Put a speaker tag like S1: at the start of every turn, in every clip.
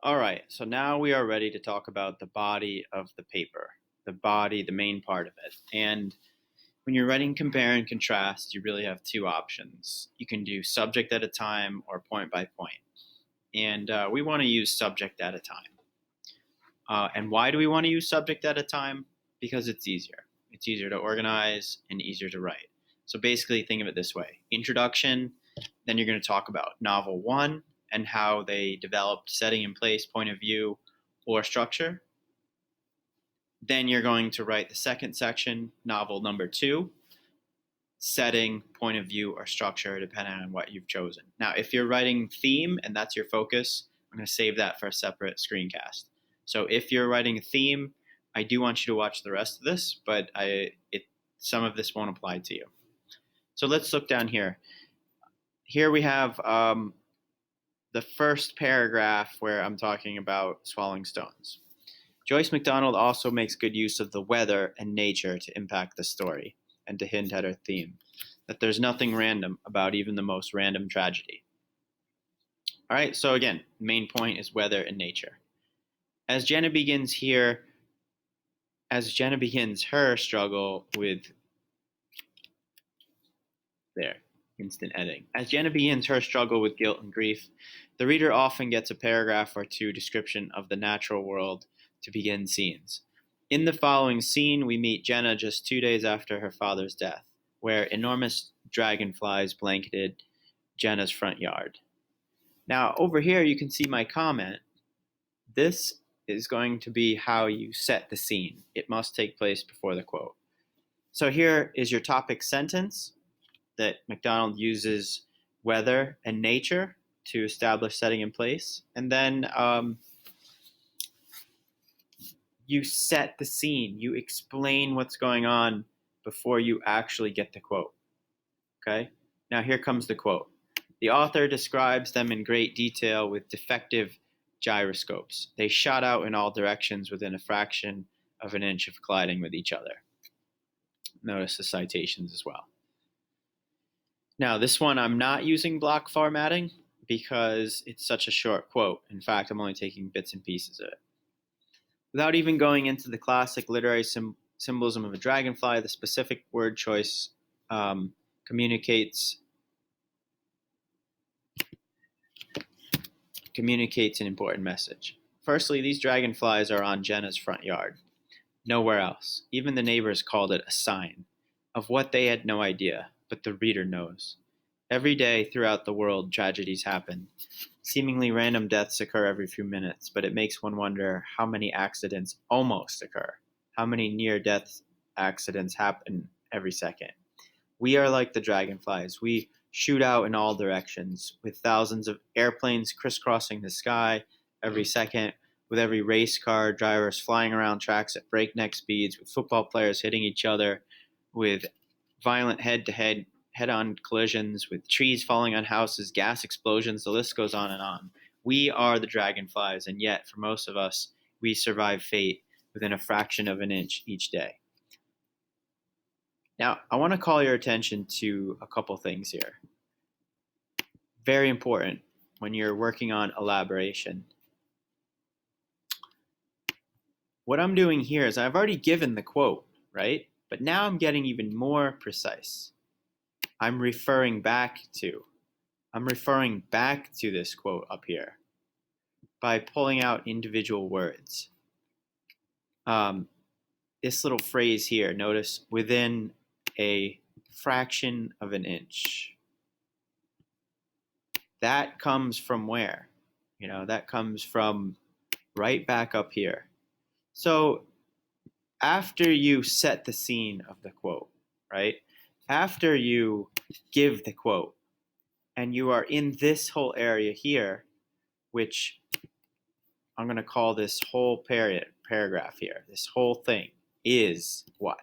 S1: All right, so now we are ready to talk about the body of the paper, the body, the main part of it. And when you're writing compare and contrast, you really have two options. You can do subject at a time or point by point. And we want to use subject at a time. And why do we want to use subject at a time? Because it's easier. It's easier to organize and easier to write. So basically, think of it this way: introduction, then you're going to talk about novel one and how they developed setting in place, point of view, or structure. Then you're going to write the second section, novel number two, setting, point of view, or structure, depending on what you've chosen. Now, if you're writing theme and that's your focus, I'm going to save that for a separate screencast. So if you're writing a theme, I do want you to watch the rest of this, but some of this won't apply to you. So let's look down here. Here we have the first paragraph where I'm talking about swallowing stones. Joyce MacDonald also makes good use of the weather and nature to impact the story and to hint at her theme, that there's nothing random about even the most random tragedy. All right, so again, main point is weather and nature. As Jenna begins her struggle with instant editing. As Jenna begins her struggle with guilt and grief, the reader often gets a paragraph or two description of the natural world to begin scenes. In the following scene, we meet Jenna just 2 days after her father's death, where enormous dragonflies blanketed Jenna's front yard. Now, over here, you can see my comment. This is going to be how you set the scene. It must take place before the quote. So here is your topic sentence that MacDonald uses weather and nature to establish setting in place. And then you set the scene. You explain what's going on before you actually get the quote. Okay? Now here comes the quote. The author describes them in great detail with defective gyroscopes. They shot out in all directions within a fraction of an inch of colliding with each other. Notice the citations as well. Now, this one I'm not using block formatting because it's such a short quote. In fact, I'm only taking bits and pieces of it. Without even going into the classic literary symbolism of a dragonfly, the specific word choice communicates an important message. Firstly, these dragonflies are on Jenna's front yard. Nowhere else. Even the neighbors called it a sign of what they had no idea, but the reader knows. Every day throughout the world, tragedies happen. Seemingly random deaths occur every few minutes, but it makes one wonder how many accidents almost occur. How many near-death accidents happen every second. We are like the dragonflies. We shoot out in all directions, with thousands of airplanes crisscrossing the sky every second, with every race car, drivers flying around tracks at breakneck speeds, with football players hitting each other, with violent head-on collisions, with trees falling on houses, gas explosions, the list goes on and on. We are the dragonflies, and yet, for most of us, we survive fate within a fraction of an inch each day. Now, I want to call your attention to a couple things here. Very important when you're working on elaboration. What I'm doing here is I've already given the quote, right? But now I'm getting even more precise. I'm referring back to this quote up here by pulling out individual words. This little phrase here, notice within a fraction of an inch. That comes from where? That comes from right back up here. So after you set the scene of the quote, right? After you give the quote, and you are in this whole area here, which I'm going to call this whole paragraph here, this whole thing is what?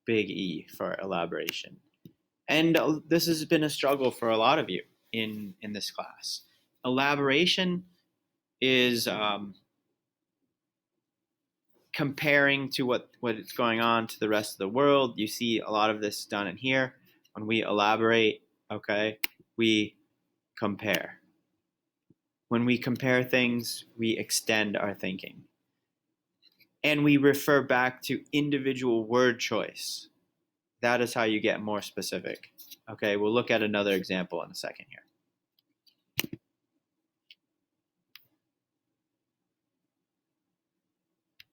S1: Big E for elaboration. And this has been a struggle for a lot of you in this class. Elaboration is comparing to what is going on to the rest of the world. You see a lot of this done in here. When we elaborate, okay, we compare. When we compare things, we extend our thinking. And we refer back to individual word choice. That is how you get more specific. Okay, we'll look at another example in a second here.